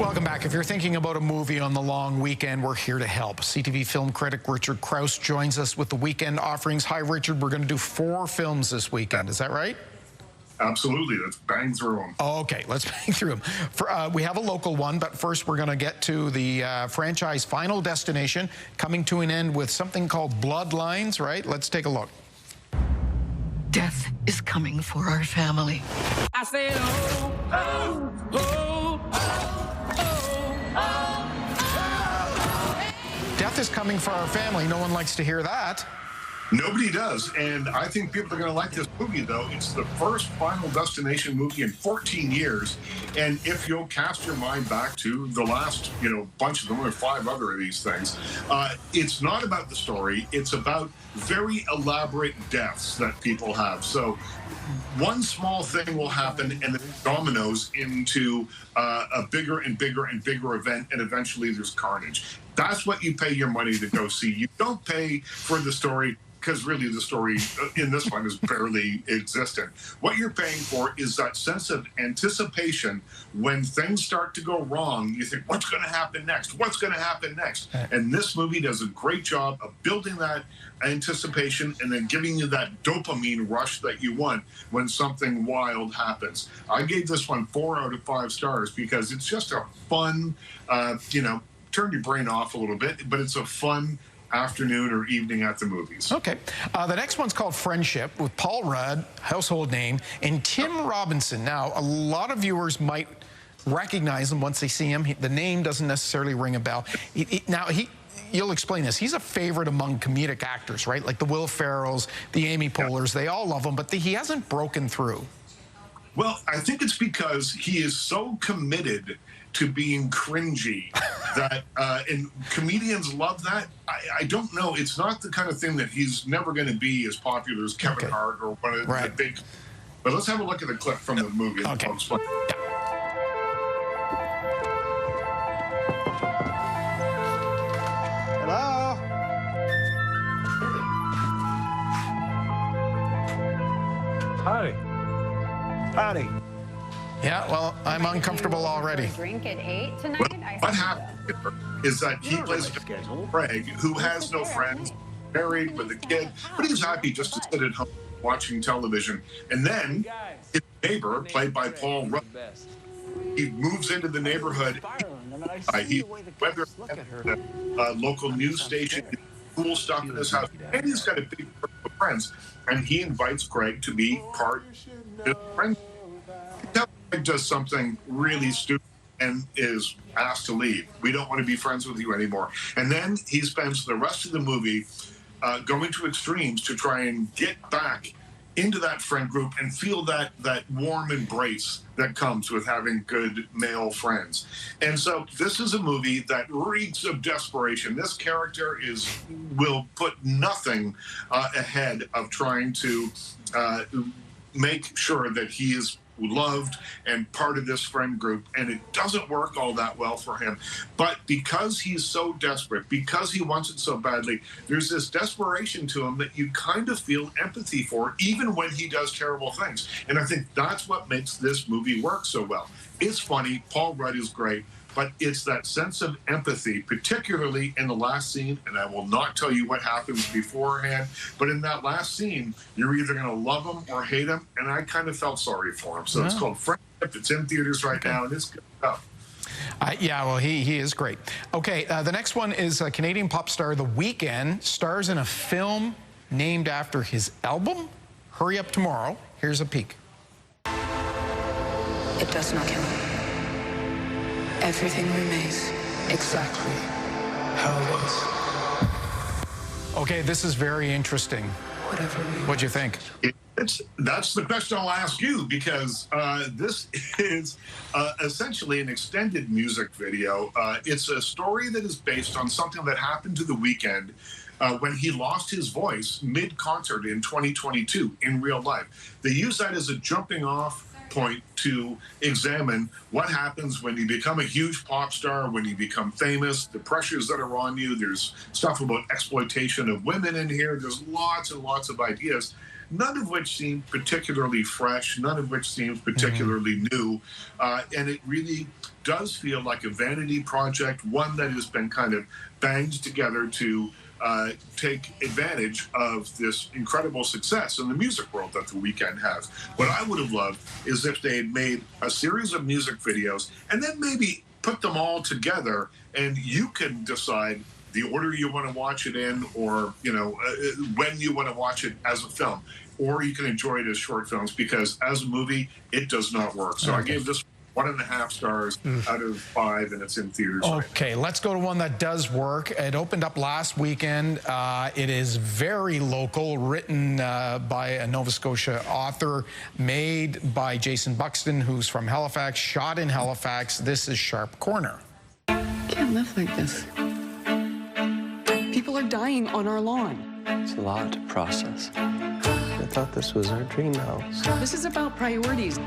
Welcome back. If you're thinking about a movie on the long weekend, we're here to help. CTV film critic Richard Crouse joins us with the weekend offerings. Hi, Richard. We're going to do 4 films this weekend. Is that right? Absolutely. Let's bang through them. Okay, let's bang through them. We have a local one, but first we're going to get to the franchise Final Destination, coming to an end with something called Bloodlines, right? Let's take a look. Death is coming for our family. I said, oh, oh, oh, Death is coming for our family. No one likes to hear that. Nobody does, and I think people are going to like this movie, though. It's the first Final Destination movie in 14 years, and if you'll cast your mind back to the last, bunch of them, or 5 other of these things, it's not about the story. It's about very elaborate deaths that people have. So one small thing will happen, and then dominoes into a bigger and bigger and bigger event, and eventually there's carnage. That's what you pay your money to go see. You don't pay for the story, because really the story in this one is barely existent. What you're paying for is that sense of anticipation. When things start to go wrong, you think, what's going to happen next? What's going to happen next? And this movie does a great job of building that anticipation and then giving you that dopamine rush that you want when something wild happens. I gave this one 4 out of 5 stars because it's just a fun, turn your brain off a little bit, but it's a fun afternoon or evening at the movies. Okay. The next one's called Friendship with Paul Rudd, household name, and Tim Robinson. Now, a lot of viewers might recognize him once they see him. The name doesn't necessarily ring a bell. You'll explain this. He's a favorite among comedic actors, right? Like the Will Ferrells, the Amy Poehlers, they all love him, but he hasn't broken through. Well, I think it's because he is so committed to being cringy that, and comedians love that. I don't know. It's not the kind of thing that he's never going to be as popular as Kevin Hart or one of the big. But let's have a look at the clip from the movie. Okay. Hello? Howdy. Howdy. Yeah, well, I'm uncomfortable already. Drink at 8 tonight? Well, what happened is that he plays Craig, who has no friends, married with a kid, but he's happy just to sit at home watching television. And then his neighbor, played by Paul Rudd, he moves into the neighborhood. He whether a local news station, cool stuff in his house, and he's got a big group of friends, and he invites Craig to be part of his friend. Craig does something really stupid and is asked to leave. We don't want to be friends with you anymore. And then he spends the rest of the movie going to extremes to try and get back into that friend group and feel that warm embrace that comes with having good male friends. And so this is a movie that reeks of desperation. This character will put nothing ahead of trying to make sure that he is loved and part of this friend group, and it doesn't work all that well for him. But because he's so desperate, because he wants it so badly, there's this desperation to him that you kind of feel empathy for, even when he does terrible things. And I think that's what makes this movie work so well. It's funny, Paul Rudd is great, but it's that sense of empathy, particularly in the last scene, and I will not tell you what happens beforehand, but in that last scene, you're either going to love him or hate him, and I kind of felt sorry for him. So it's called Friendship. It's in theaters right now, and it's good stuff. Yeah, well, he is great. Okay, the next one is Canadian pop star The Weeknd, stars in a film named after his album. Hurry Up Tomorrow. Here's a peek. It does not kill me. Everything remains exactly how it was. Okay, this is very interesting. What'd you think? That's the question I'll ask you, because this is essentially an extended music video. It's a story that is based on something that happened to The Weeknd when he lost his voice mid-concert in 2022 in real life. They use that as a jumping off point to examine what happens when you become a huge pop star, when you become famous, the pressures that are on you. There's stuff about exploitation of women in here. There's lots and lots of ideas. none of which seem particularly fresh, none of which seems particularly new. And it really does feel like a vanity project, one that has been kind of banged together to take advantage of this incredible success in the music world that The Weeknd has. What I would have loved is if they had made a series of music videos and then maybe put them all together, and you can decide the order you want to watch it in, or when you want to watch it as a film, or you can enjoy it as short films, because as a movie it does not work. So I gave this 1.5 stars out of 5, and it's in theaters. Okay, let's go to one that does work. It opened up last weekend. It is very local, written by a Nova Scotia author, made by Jason Buxton, who's from Halifax, shot in Halifax. This is Sharp Corner. Can't live like this. People are dying on our lawn. It's a lot to process. I thought this was our dream house. This is about priorities.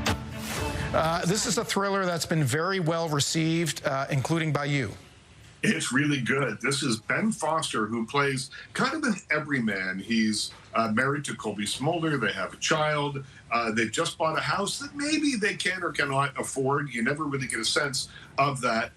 This is a thriller that's been very well received, including by you. It's really good. This is Ben Foster, who plays kind of an everyman. He's married to Colby Smolder. They have a child. They've just bought a house that maybe they can or cannot afford. You never really get a sense of that.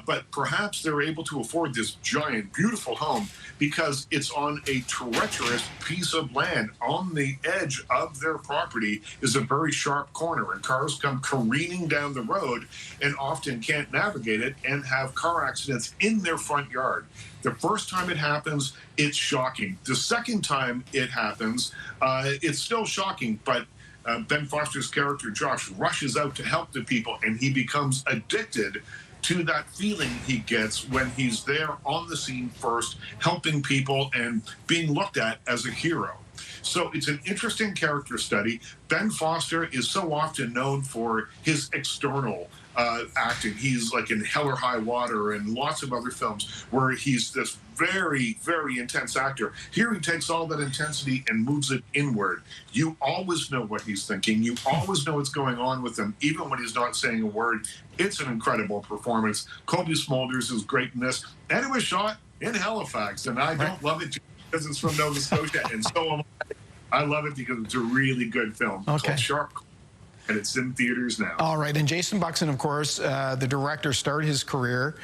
But perhaps they're able to afford this giant, beautiful home because it's on a treacherous piece of land. On the edge of their property is a very sharp corner, and cars come careening down the road and often can't navigate it and have car accidents in their front yard. The first time it happens, it's shocking. The second time it happens, it's still shocking, but Ben Foster's character, Josh, rushes out to help the people, and he becomes addicted to that feeling he gets when he's there on the scene first, helping people and being looked at as a hero. So it's an interesting character study. Ben Foster is so often known for his external acting. He's like in Hell or High Water and lots of other films where he's this very, very intense actor. Here he takes all that intensity and moves it inward. You always know what he's thinking. You always know what's going on with him, even when he's not saying a word. It's an incredible performance. Colby Smulders is great in this, and it was shot in Halifax, and I don't love it because it's from Nova Scotia, and so am I love it because it's a really good film. It's called Sharp, and it's in theaters now. All right, and Jason Buxton, of course, the director, started his career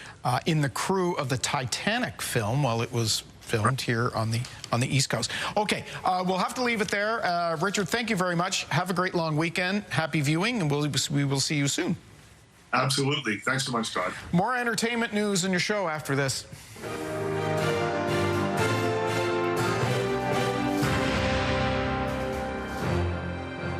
in the crew of the Titanic film while it was filmed here on the East Coast. Okay, we'll have to leave it there. Richard, thank you very much. Have a great long weekend. Happy viewing, and we will see you soon. Absolutely. Thanks so much, Todd. More entertainment news in your show after this.